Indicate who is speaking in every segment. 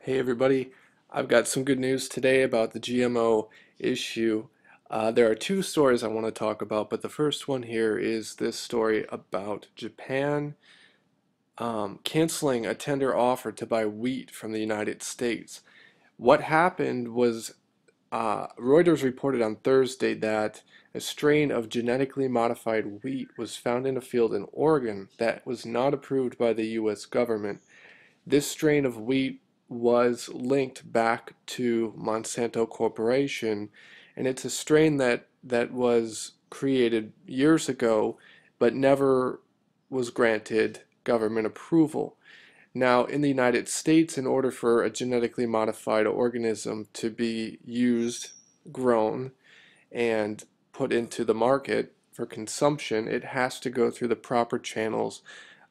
Speaker 1: Hey everybody, I've got some good news today about the GMO issue. There are two stories I want to talk about, but the first one here is this story about Japan canceling a tender offer to buy wheat from the United States. What happened was Reuters reported on Thursday that a strain of genetically modified wheat was found in a field in Oregon that was not approved by the U.S. government. This strain of wheat was linked back to Monsanto Corporation, and it's a strain that was created years ago but never was granted government approval. Now, in the United States, in order for a genetically modified organism to be used, grown, and put into the market for consumption, it has to go through the proper channels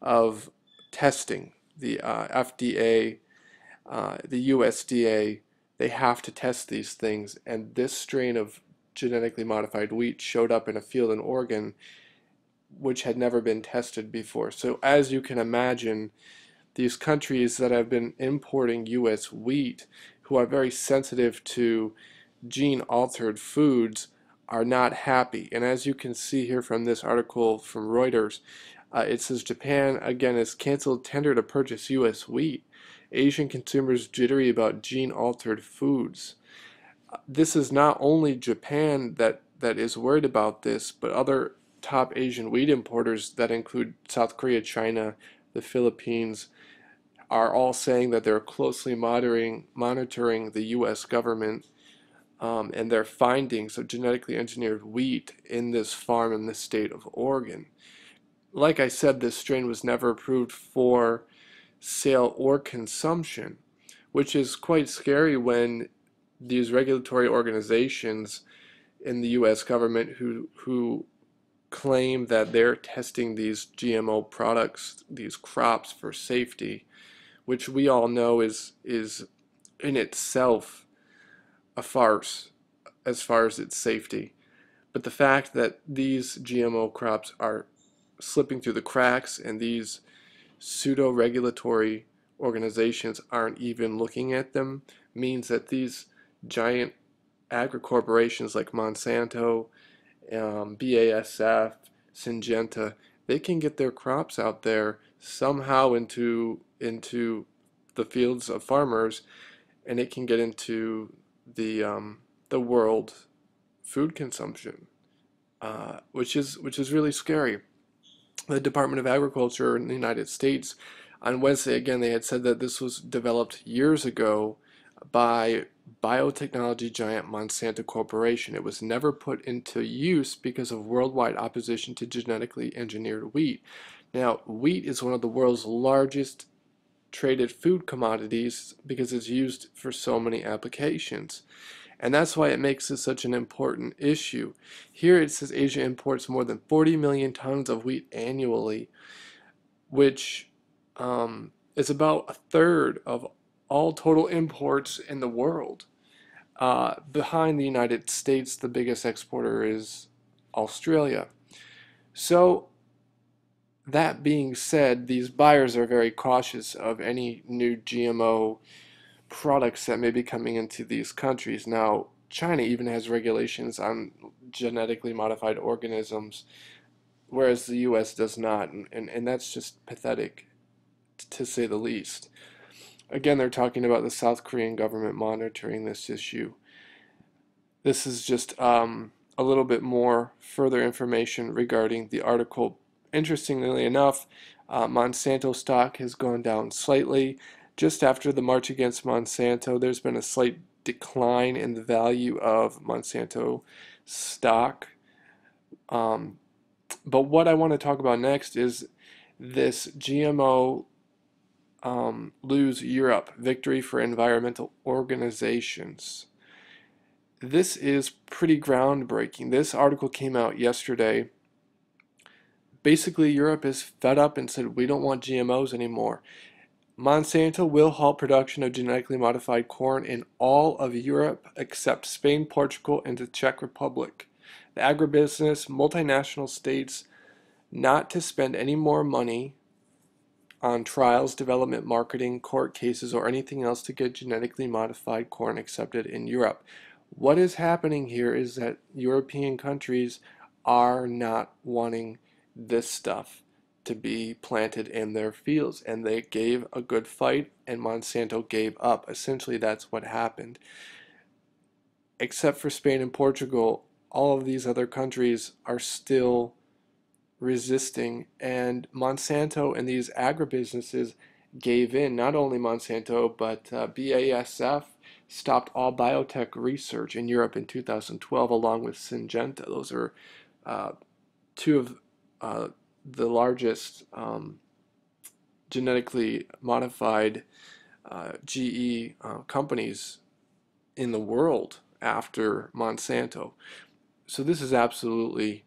Speaker 1: of testing. The FDA, the USDA, they have to test these things, and this strain of genetically modified wheat showed up in a field in Oregon which had never been tested before. So as you can imagine, these countries that have been importing US wheat, who are very sensitive to gene altered foods, are not happy. And as you can see here from this article from Reuters, it says Japan again has canceled tender to purchase US wheat. Asian consumers jittery about gene altered foods. This is not only Japan that is worried about this, but other top Asian wheat importers that include South Korea, China, the Philippines, are all saying that they're closely monitoring the U.S. government and their findings of genetically engineered wheat in this farm in the state of Oregon. Like I said, this strain was never approved for sale or consumption, which is quite scary when these regulatory organizations in the U.S. government who claim that they're testing these GMO products, these crops for safety, which we all know is in itself a farce as far as its safety. But the fact that these GMO crops are slipping through the cracks and these pseudo-regulatory organizations aren't even looking at them means that these giant agri-corporations like Monsanto, BASF, Syngenta, they can get their crops out there somehow into the fields of farmers, and it can get into the world food consumption, which is really scary. The Department of Agriculture in the United States on Wednesday, again, they had said that this was developed years ago by biotechnology giant Monsanto Corporation. It was never put into use because of worldwide opposition to genetically engineered wheat. Now, wheat is one of the world's largest traded food commodities because it's used for so many applications. And that's why it makes this such an important issue. Here it says Asia imports more than 40 million tons of wheat annually, which is about a third of all total imports in the world. Behind the United States, the biggest exporter is Australia. So, that being said, these buyers are very cautious of any new GMO products that may be coming into these countries. Now, China even has regulations on genetically modified organisms, whereas the US does not, and that's just pathetic, to say the least. Again, they're talking about the South Korean government monitoring this issue. This is just a little bit more further information regarding the article. Interestingly enough, Monsanto stock has gone down slightly. Just after the march against Monsanto, there's been a slight decline in the value of Monsanto stock. But what I want to talk about next is this GMO lose Europe, victory for environmental organizations. This is pretty groundbreaking. This article came out yesterday. Basically, Europe is fed up and said, we don't want GMOs anymore. Monsanto will halt production of genetically modified corn in all of Europe except Spain, Portugal, and the Czech Republic. The agribusiness multinational states not to spend any more money on trials, development, marketing, court cases, or anything else to get genetically modified corn accepted in Europe. What is happening here is that European countries are not wanting this stuff to be planted in their fields, and they gave a good fight, and Monsanto gave up. Essentially, that's what happened. Except for Spain and Portugal, all of these other countries are still resisting, and Monsanto and these agribusinesses gave in. Not only Monsanto, but BASF stopped all biotech research in Europe in 2012, along with Syngenta. Those are uh, two of the largest genetically modified GE companies in the world after Monsanto. So this is absolutely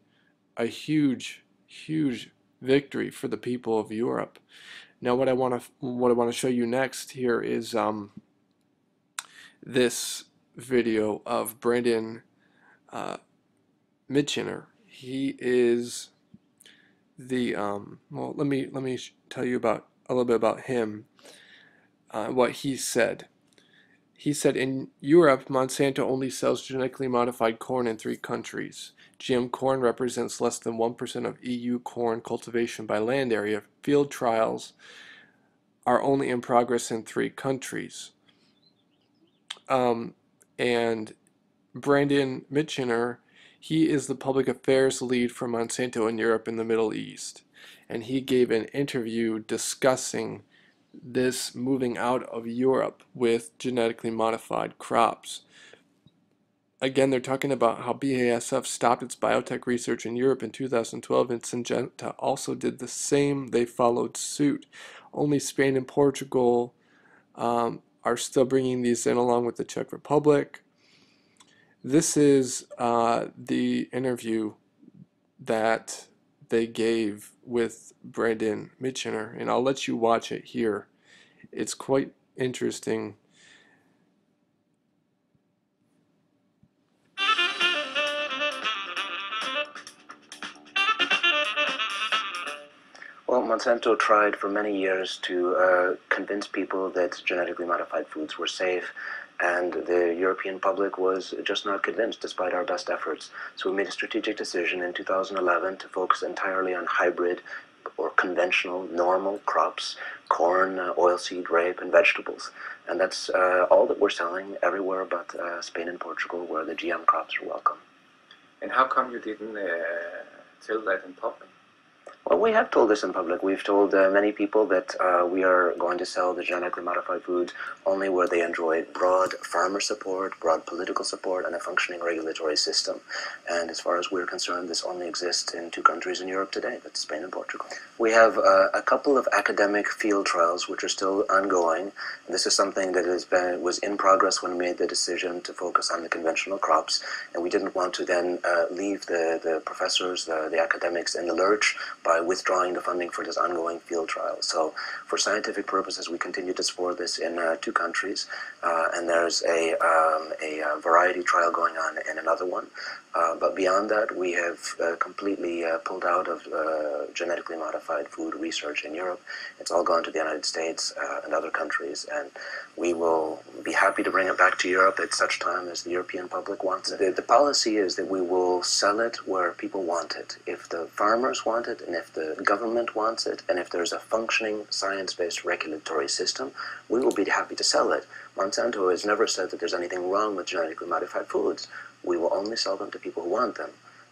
Speaker 1: a huge, huge victory for the people of Europe. Now, what I want to show you next here is this video of Brandon uh, Mitchiner. He is the well. Let me tell you about a little bit about him. What he said. He said in Europe, Monsanto only sells genetically modified corn in 3 countries. GM corn represents less than 1% of EU corn cultivation by land area. Field trials are only in progress in 3 countries. And Brandon Mitchiner, he is the public affairs lead for Monsanto in Europe and the Middle East. And he gave an interview discussing this moving out of Europe with genetically modified crops. Again, they're talking about how BASF stopped its biotech research in Europe in 2012, and Syngenta also did the same. They followed suit. Only Spain and Portugal are still bringing these in, along with the Czech Republic. This is the interview that they gave with Brandon Mitchiner, and I'll let you watch it here. It's quite interesting.
Speaker 2: Well, Monsanto tried for many years to convince people that genetically modified foods were safe, and the European public was just not convinced despite our best efforts. So we made a strategic decision in 2011 to focus entirely on hybrid or conventional, normal crops, corn, oilseed, rape, and vegetables. And that's all that we're selling everywhere but Spain and Portugal, where the GM crops are welcome.
Speaker 3: And how come you didn't tell that in public?
Speaker 2: Well, we have told this in public. We've told many people that we are going to sell the genetically modified foods only where they enjoy broad farmer support, broad political support, and a functioning regulatory system. And as far as we're concerned, this only exists in 2 countries in Europe today, that's Spain and Portugal. We have a couple of academic field trials which are still ongoing. This is something that was in progress when we made the decision to focus on the conventional crops, and we didn't want to then leave the professors, the academics in the lurch by withdrawing the funding for this ongoing field trial. So for scientific purposes, we continue to support this in 2 countries, and there's a variety trial going on in another one. But beyond that, we have completely pulled out of genetically modified food research in Europe. It's all gone to the United States and other countries, and we will be happy to bring it back to Europe at such time as the European public wants it. The policy is that we will sell it where people want it. If the farmers want it, and if the government wants it, and if there's a functioning science-based regulatory system, we will be happy to sell it. Monsanto has never said that there's anything wrong with genetically modified foods. We will only sell them to people who want them.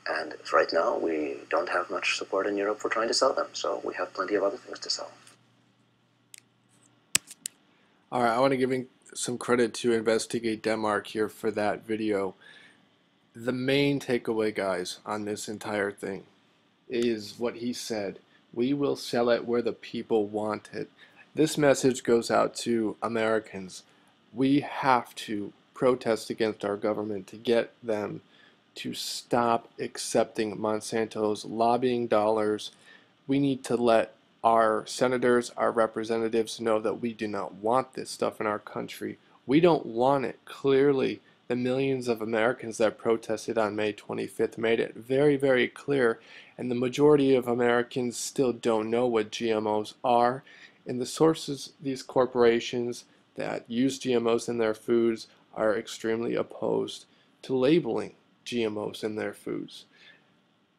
Speaker 2: And right now, we don't have much support in Europe for trying to sell them, so we have plenty of other things to sell.
Speaker 1: All right, I want to give some credit to Investigate Denmark here for that video. The main takeaway, guys, on this entire thing is what he said. We will sell it where the people want it. This message goes out to Americans. We have to protest against our government to get them to stop accepting Monsanto's lobbying dollars. We need to let our senators, our representatives know that we do not want this stuff in our country. We don't want it. Clearly, the millions of Americans that protested on May 25th made it very, very clear, and the majority of Americans still don't know what GMOs are, And the sources, these corporations that use GMOs in their foods, are extremely opposed to labeling GMOs in their foods.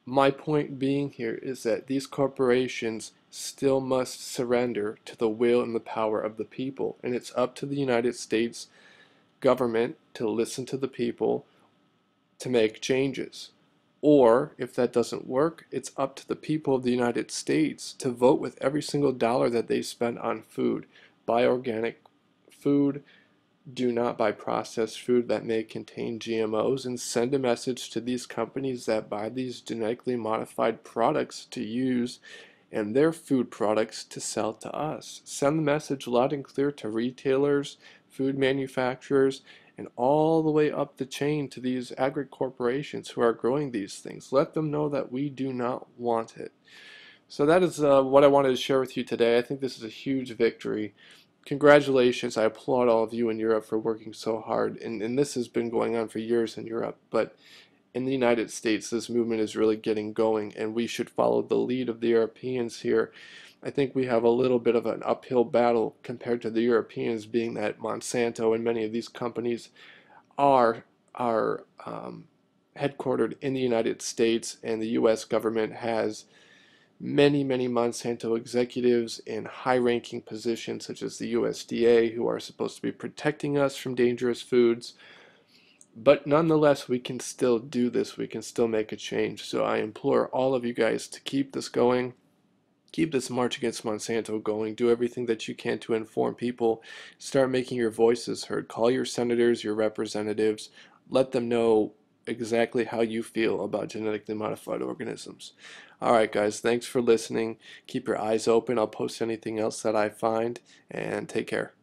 Speaker 1: My point being here is that these corporations still must surrender to the will and the power of the people, and it's up to the United States government to listen to the people to make changes. Or, if that doesn't work, it's up to the people of the United States to vote with every single dollar that they spend on food. Buy organic food, do not buy processed food that may contain GMOs, and send a message to these companies that buy these genetically modified products to use and their food products to sell to us. Send the message loud and clear to retailers, food manufacturers, and all the way up the chain to these agri corporations who are growing these things. Let them know that we do not want it. So that is what I wanted to share with you today. I think this is a huge victory. Congratulations. I applaud all of you in Europe for working so hard. And this has been going on for years in Europe. But in the United States, this movement is really getting going, and we should follow the lead of the Europeans here. I think we have a little bit of an uphill battle compared to the Europeans, being that Monsanto and many of these companies are headquartered in the United States, and the U.S. government has many Monsanto executives in high-ranking positions, such as the USDA, who are supposed to be protecting us from dangerous foods. But nonetheless, we can still do this. We can still make a change. So I implore all of you guys to keep this going. Keep this march against Monsanto going. Do everything that you can to inform people. Start making your voices heard. Call your senators, your representatives. Let them know exactly how you feel about genetically modified organisms. All right, guys, thanks for listening. Keep your eyes open. I'll post anything else that I find, and take care.